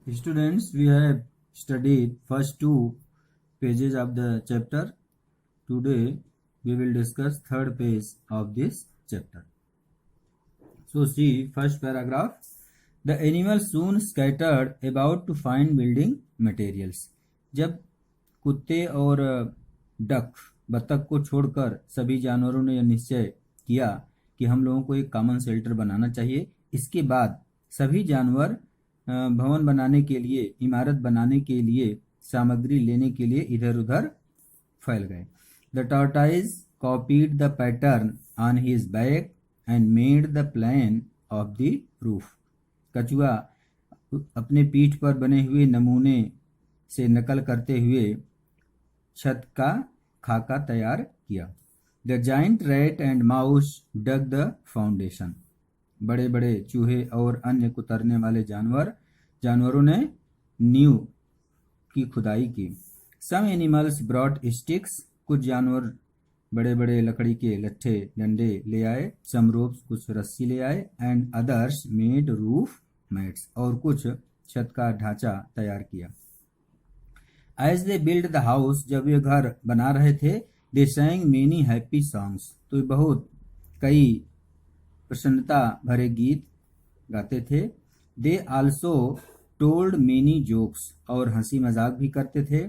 Students, we have studied first two pages of the chapter. Today we will discuss third page of this chapter. So see first paragraph. The animals soon scattered about to find building materials. जब कुत्ते और duck बतख को छोड़कर सभी जानवरों ने यह निश्चय किया कि हम लोगों को एक कॉमन शेल्टर बनाना चाहिए। इसके बाद सभी जानवर भवन बनाने के लिए, इमारत बनाने के लिए, सामग्री लेने के लिए इधर उधर फैल गए। The tortoise copied the pattern on his back and made the plan of the roof. कछुआ अपने पीठ पर बने हुए नमूने से नकल करते हुए छत का खाका तैयार किया। The giant rat and mouse dug the foundation. बड़े बड़े चूहे और अन्य कुतरने वाले जानवरों ने नींव की खुदाई की। Some animals brought sticks. कुछ जानवर बड़े बड़े लकड़ी के लट्ठे डंडे ले आए। सम रोप्स, कुछ रस्सी ले आए। And others made roof mats. और कुछ छत का ढांचा तैयार किया। As they build the house. जब वे घर बना रहे थे, they sang many happy songs. तो बहुत कई प्रसन्नता भरे गीत गाते थे। They also told many jokes. और हंसी मजाक भी करते थे।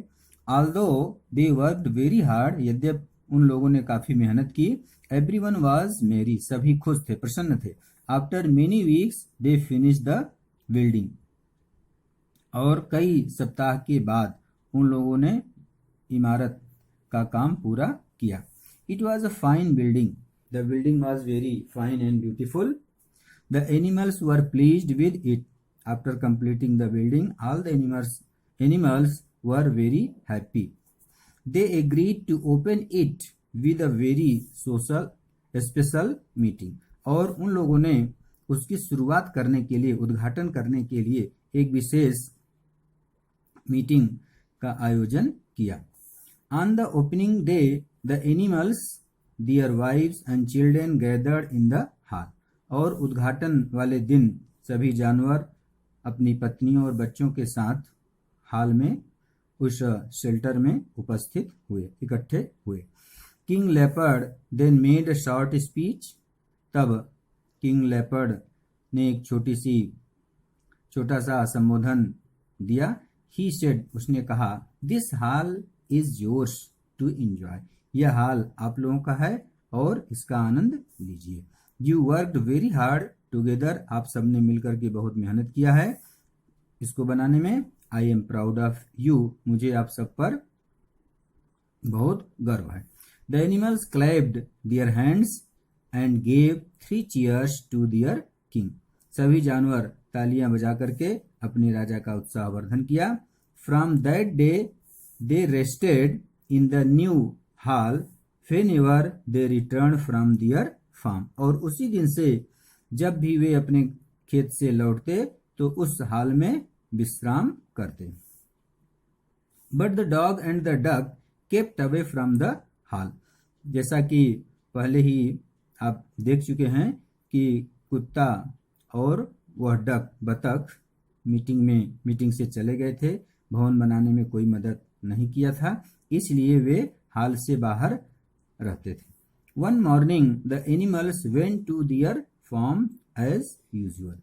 Although they worked very hard. यद्यप उन लोगों ने काफी मेहनत की। एवरीवन वाज मेरी। सभी खुश थे, प्रसन्न थे। After many weeks they finish the building. और कई सप्ताह के बाद उन लोगों ने इमारत का काम पूरा किया। It was a fine building. The building was very fine and beautiful. The animals were pleased with it. After completing the building, all the animals were very happy. They agreed to open it with a very special meeting. और उन लोगों ने उसकी शुरुआत करने के लिए, उद्घाटन करने के लिए एक विशेष मीटिंग का आयोजन किया। On the opening day the animals, their wives and children gathered in the hall. और उद्घाटन वाले दिन सभी जानवर अपनी पत्नियों और बच्चों के साथ हॉल में, उस शेल्टर में इकट्ठे हुए। King leopard then made a short speech. तब किंग लेपर्ड ने एक छोटा सा संबोधन दिया। ही सेड, उसने कहा, this hall is yours to enjoy. यह हॉल आप लोगों का है और इसका आनंद लीजिए। You worked very hard together. आप सबने मिलकर के बहुत मेहनत किया है इसको बनाने में। I am proud of you. मुझे आप सब पर बहुत गर्व है। The animals clapped their hands and gave 3 cheers to their king. सभी जानवर तालियां बजा करके अपने राजा का उत्साहवर्धन किया। From that day they rested in the new hall whenever they return from their farm. और उसी दिन से जब भी वे अपने खेत से लौटते तो उस हॉल में विश्राम करते। But the dog and the duck kept away from the hall. जैसा कि पहले ही आप देख चुके हैं कि कुत्ता और वह बतख मीटिंग से चले गए थे। भवन बनाने में कोई मदद नहीं किया था, इसलिए वे हॉल से बाहर रहते थे। One morning the animals went to their farm as usual.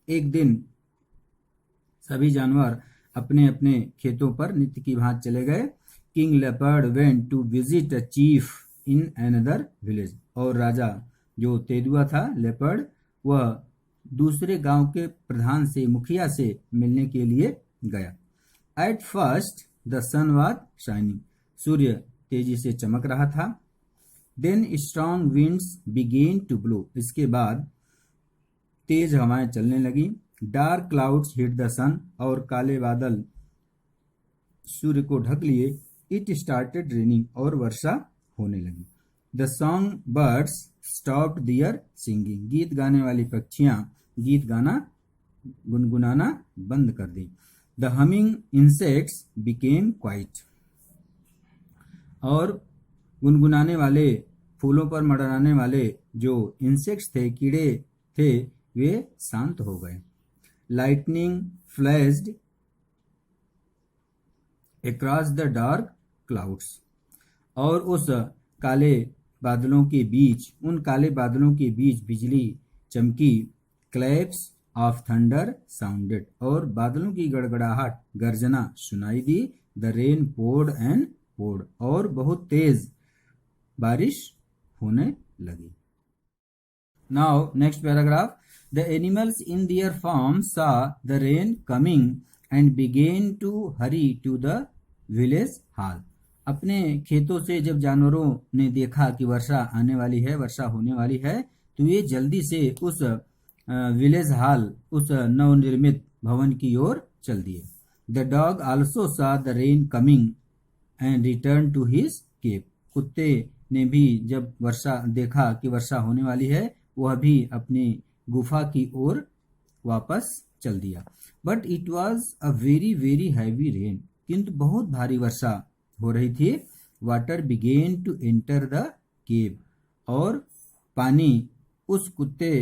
एक दिन सभी जानवर अपने अपने खेतों पर नित्य की भांति चले गए। King leopard went to visit a chief in another village. और राजा जो तेंदुआ था, लेपर्ड, वह दूसरे गांव के प्रधान से, मुखिया से मिलने के लिए गया। At first the sun was shining. सूर्य तेजी से चमक रहा था। Then strong winds began to blow. इसके बाद तेज हवाएं चलने लगी। Dark clouds hit the sun. और काले बादल सूर्य को ढक लिए। It started raining. और वर्षा होने लगी। The song birds stopped their singing. गीत गाने वाली पक्षियां गीत गाना, गुनगुनाना बंद कर दी। The humming insects became quiet. और गुनगुनाने वाले, फूलों पर मंडराने वाले जो इंसेक्ट्स थे, कीड़े थे, वे शांत हो गए। Lightning flashed across the dark clouds, और उस काले बादलों के बीच, उन काले बादलों के बीच बिजली चमकी, क्लैप्स ऑफ थंडर साउंडेड, और बादलों की गड़गड़ाहट, गर्जना सुनाई दी, the rain poured and poured, और बहुत तेज बारिश होने लगी। Now next paragraph, the animals in their farm saw the rain coming and began to hurry to the village hall. अपने खेतों से जब जानवरों ने देखा कि वर्षा आने वाली है, वर्षा होने वाली है, तो ये जल्दी से उस विलेज हॉल, उस नवनिर्मित भवन की ओर चल दिए। The dog also saw the rain coming and return to his cave. कुत्ते ने भी जब वर्षा देखा कि वर्षा होने वाली है, वह भी अपनी गुफा की ओर वापस चल दिया। But it was a very very heavy rain, किंतु बहुत भारी वर्षा हो रही थी। Water began to enter the cave, और पानी उस कुत्ते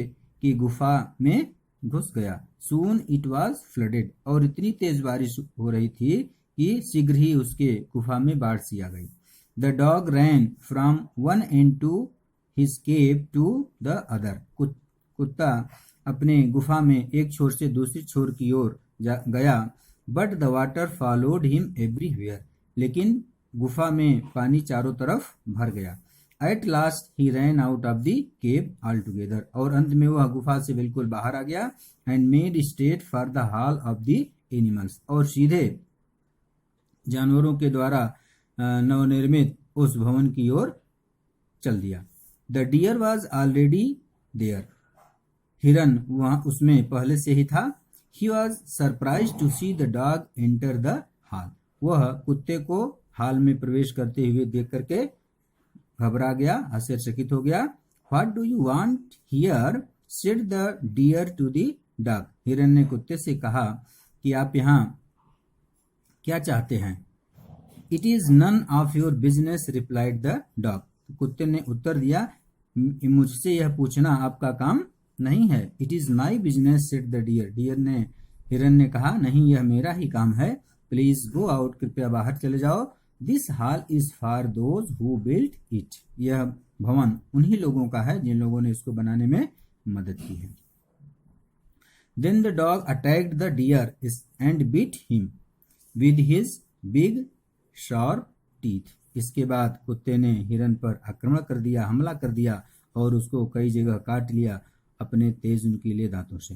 की गुफा में घुस गया। सून इट वॉज फ्लडेड, और इतनी तेज बारिश हो रही थी कि शीघ्र ही उसके गुफा में बाढ़ सी आ गई। The dog ran from one end to his cave to the other. कुत्ता अपने गुफा में एक छोर से दूसरी छोर की ओर गया। But the water followed him everywhere, लेकिन गुफा में पानी चारों तरफ भर गया। At last he ran out of the cave all together, और अंत में वह गुफा से बिल्कुल बाहर आ गया। And made straight for the hall of the animals, और सीधे जानवरों के द्वारा नवनिर्मित उस भवन की ओर चल दिया। The deer was already there, हिरन वहां उसमें पहले से ही था। He was surprise to see the dog enter the hall, वह कुत्ते को हॉल में प्रवेश करते हुए देख करके घबरा गया, आश्चर्यचकित हो गया। What do you want here, said the deer to the dog. हिरन ने कुत्ते से कहा कि आप यहाँ क्या चाहते हैं। It is none of your business, replied the dog. कुत्ते ने उत्तर दिया, मुझसे यह पूछना आपका काम नहीं है। It is my business, said the deer. हिरन ने कहा, नहीं, यह मेरा ही काम है। प्लीज गो आउट, कृपया बाहर चले जाओ। This hall is for those who built it, यह भवन उन्हीं लोगों का है जिन लोगों ने इसको बनाने में मदद की है। Then the dog attacked the deer and beat him with his big sharp teeth. इसके बाद कुत्ते ने हिरन पर आक्रमण कर दिया, हमला कर दिया, और उसको कई जगह काट लिया अपने तेज नुकीले दांतों से।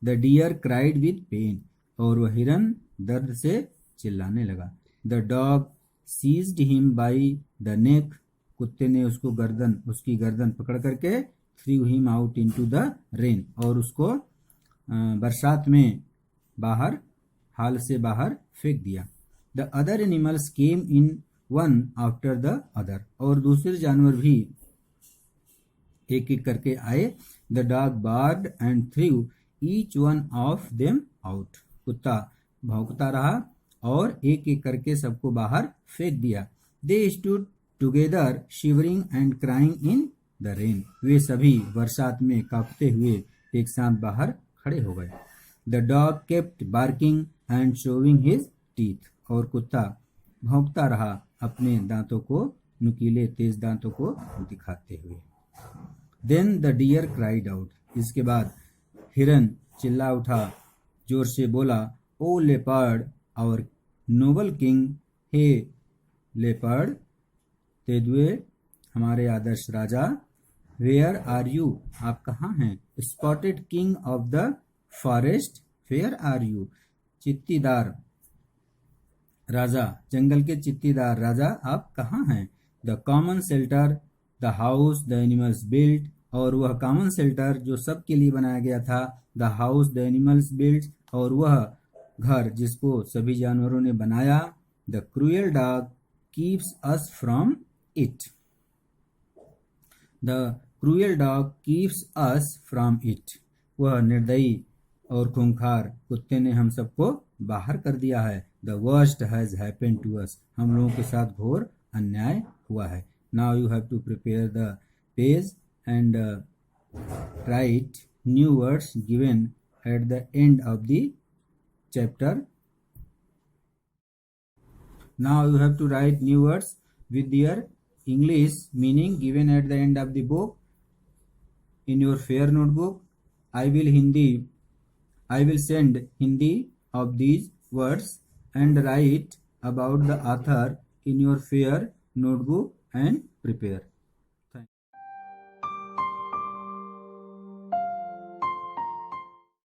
The deer cried with pain, और वह हिरन दर्द से चिल्लाने लगा। The dog seized him by the neck, कुत्ते ने उसकी गर्दन पकड़ करके threw him out into the rain, और उसको बरसात में बाहर, हाल से बाहर फेंक दिया। The other animals came in one after the other, और दूसरे जानवर भी एक एक करके आए। The dog barked and threw each one of them out, कुत्ता भौंकता रहा और एक एक करके सबको बाहर फेंक दिया। They stood together shivering and crying in the rain, वे सभी बरसात में कांपते हुए एक साथ बाहर खड़े हो गए। The dog kept barking and showing his teeth, और कुत्ता भौंकता रहा अपने दांतों को, नुकीले तेज दांतों को दिखाते हुए। Then the deer cried out, इसके बाद हिरन चिल्ला उठा, जोर से बोला, O leopard our noble king, हे लेपर्ड, तेंदुए हमारे आदर्श राजा। वेयर आर यू, आप कहाँ हैं। Spotted king of the forest, where are you, चित्तीदार राजा, जंगल के चित्तीदार राजा, आप कहाँ हैं। The common shelter the house the animals built, और वह कॉमन शेल्टर जो सबके लिए बनाया गया था, the house the animals built, और वह घर जिसको सभी जानवरों ने बनाया। The cruel dog keeps us from it, the cruel dog keeps us from it, वह निर्दयी और खूंखार कुत्ते ने हम सबको बाहर कर दिया है। The worst has happened to us, हम लोगों के साथ घोर अन्याय हुआ है। Now you have to prepare the page and write new words given at the end of the chapter. Now you have to write new words with their English meaning given at the end of the book in your fair notebook. I will send Hindi of these words and write about the author in your fair notebook and prepare.